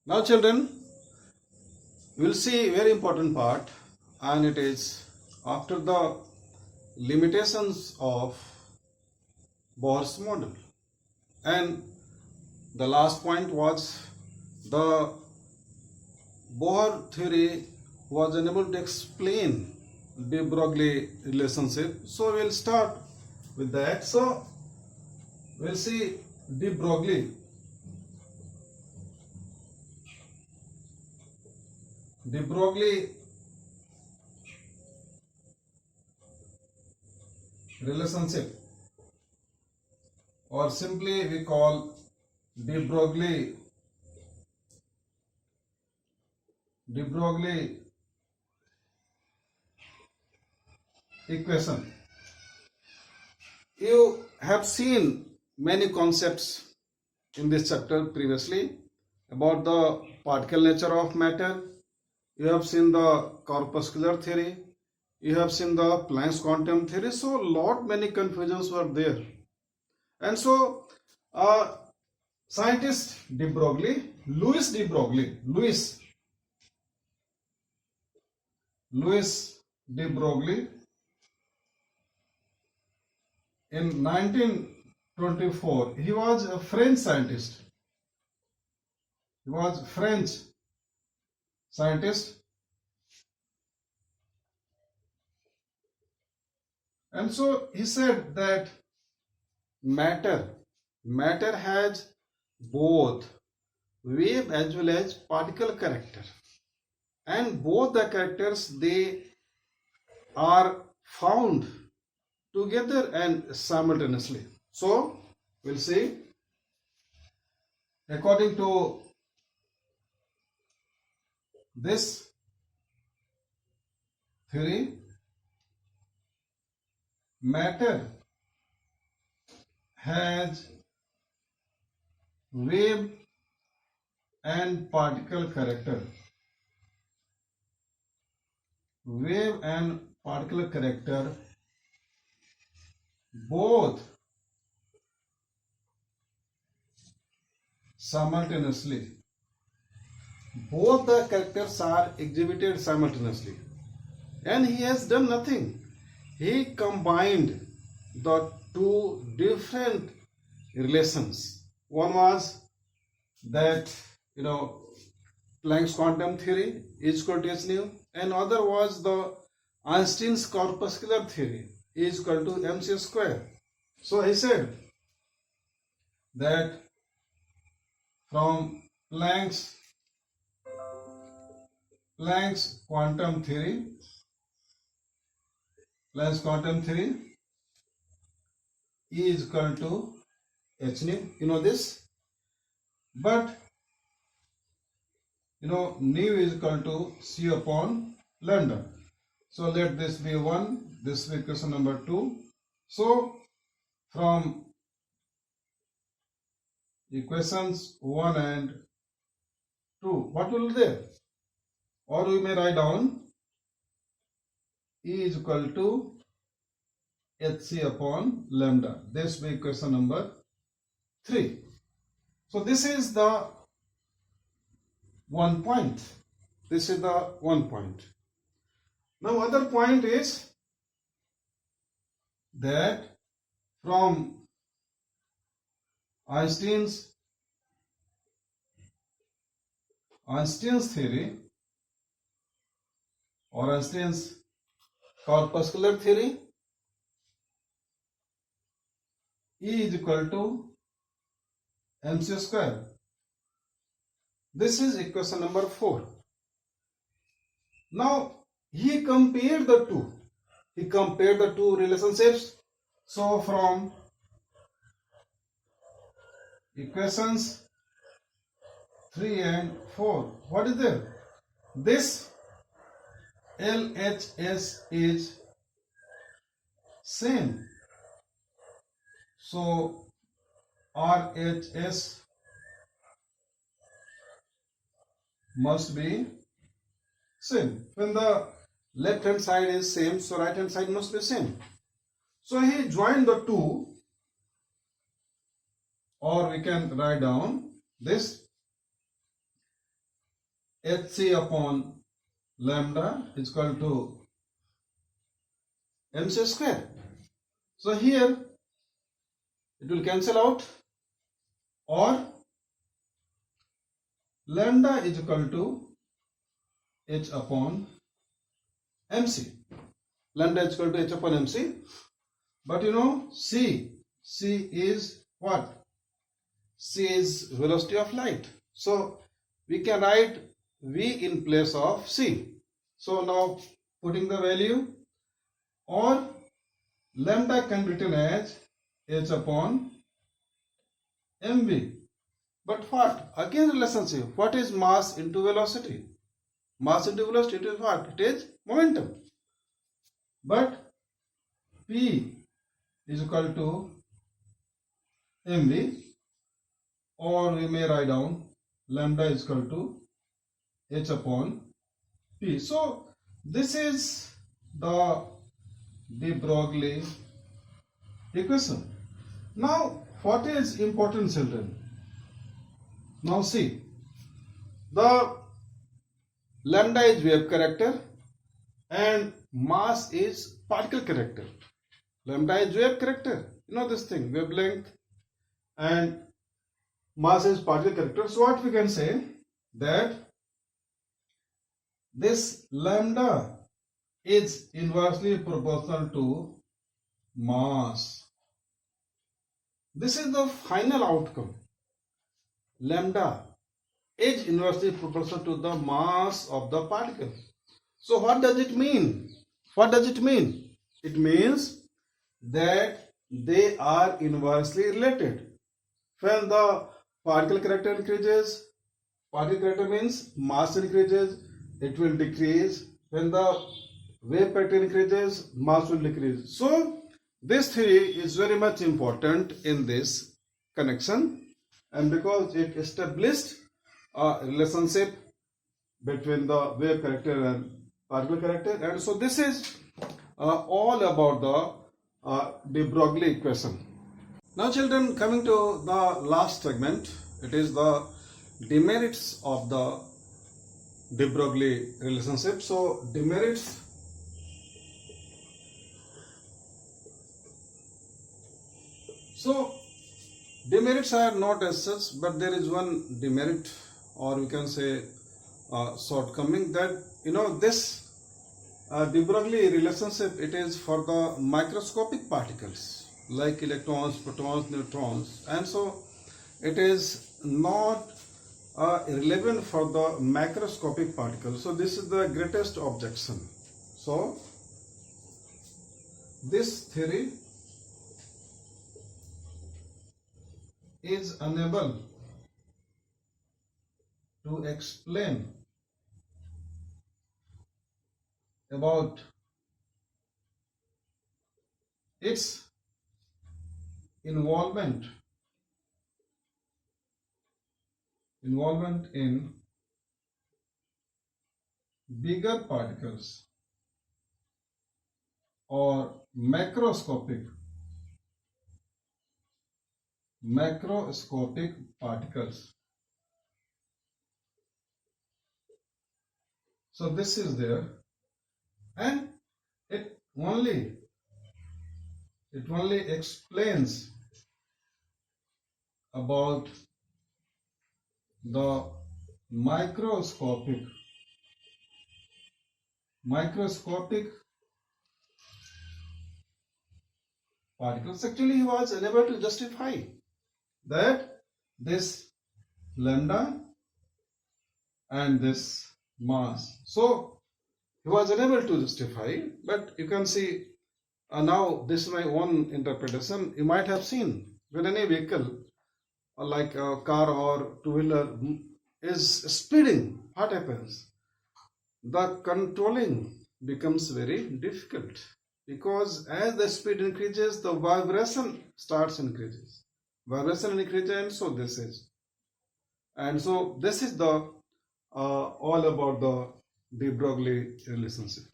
Now children, we will see very important part, and it is after the limitations of Bohr's model. And the last point was the Bohr theory was unable to explain de Broglie relationship. So we'll start with that. So we'll see de Broglie. De Broglie relationship, or simply we call de Broglie equation. You have seen many concepts in this chapter previously about the particle nature of matter. You have seen the corpuscular theory. You have seen the Planck's quantum theory. So many confusions were there. And so scientist de Broglie, Louis de Broglie in 1924, he was a French scientist. And so he said that matter has both wave as well as particle character, and both the characters, they are found together and simultaneously. So we'll see, according to this theory, matter has wave and particle character. Both simultaneously. Both the characters are exhibited simultaneously. And he has done nothing. He combined the two different relations. One was that, Planck's quantum theory is equal to h nu, and other was the Einstein's corpuscular theory is equal to mc square. So he said that from Planck's quantum theory, E is equal to h nu. You know this, but nu is equal to c upon lambda. So let this be 1, this be equation number 2. So from equations 1 and 2, what will be there? Or we may write down E is equal to hc upon lambda. This be equation number 3. So this is the one point. Now other point is that from Einstein's theory, or Einstein's corpuscular theory, E is equal to mc square. This is equation number 4. Now he compared the two relationships. So from equations 3 and 4, what is there? This LHS is same. So RHS must be same. When the left hand side is same, so right hand side must be same. So he joined the two, or we can write down this hc upon lambda is equal to mc square. So here it will cancel out, or lambda is equal to h upon mc. Lambda is equal to h upon mc. But you know, c is what? C is velocity of light. So we can write v in place of c. So now putting the value, or lambda can be written as h upon mv. But what? Again relationship. What is mass into velocity? Mass into velocity, it is what? It is momentum. But P is equal to mv, or we may write down lambda is equal to h upon p. So this is the de Broglie equation. Now what is important, children? Now see, the lambda is wave character and mass is particle character. Lambda is wave character, you know this thing, wavelength, and mass is particle character. So what we can say, that this lambda is inversely proportional to mass. This is the final outcome. Lambda is inversely proportional to the mass of the particle. So what does it mean? What does it mean? It means that they are inversely related. When the particle character increases, particle character means mass increases, it will decrease. When the wave character increases, mass will decrease. So this theory is very much important in this connection, and because it established a relationship between the wave character and particle character, and so this is all about the de Broglie equation. Now children, coming to the last segment, it is the demerits of the de Broglie relationship. So demerits. So demerits are not as such, but there is one demerit, or we can say shortcoming, that you know this de Broglie relationship, it is for the microscopic particles like electrons, protons, neutrons, and so it is not relevant for the macroscopic particles. So this is the greatest objection. So this theory is unable to explain about its involvement in bigger particles or macroscopic particles. So this is there, and it only explains about the microscopic particles. Actually, he was unable to justify that this lambda and this mass. So he was unable to justify, but you can see now this is my own interpretation. You might have seen when any vehicle like a car or two-wheeler is speeding, what happens? The controlling becomes very difficult, because as the speed increases, the vibration starts increases. Vibration increases, and so this is. And so this is the all about the de Broglie relationship.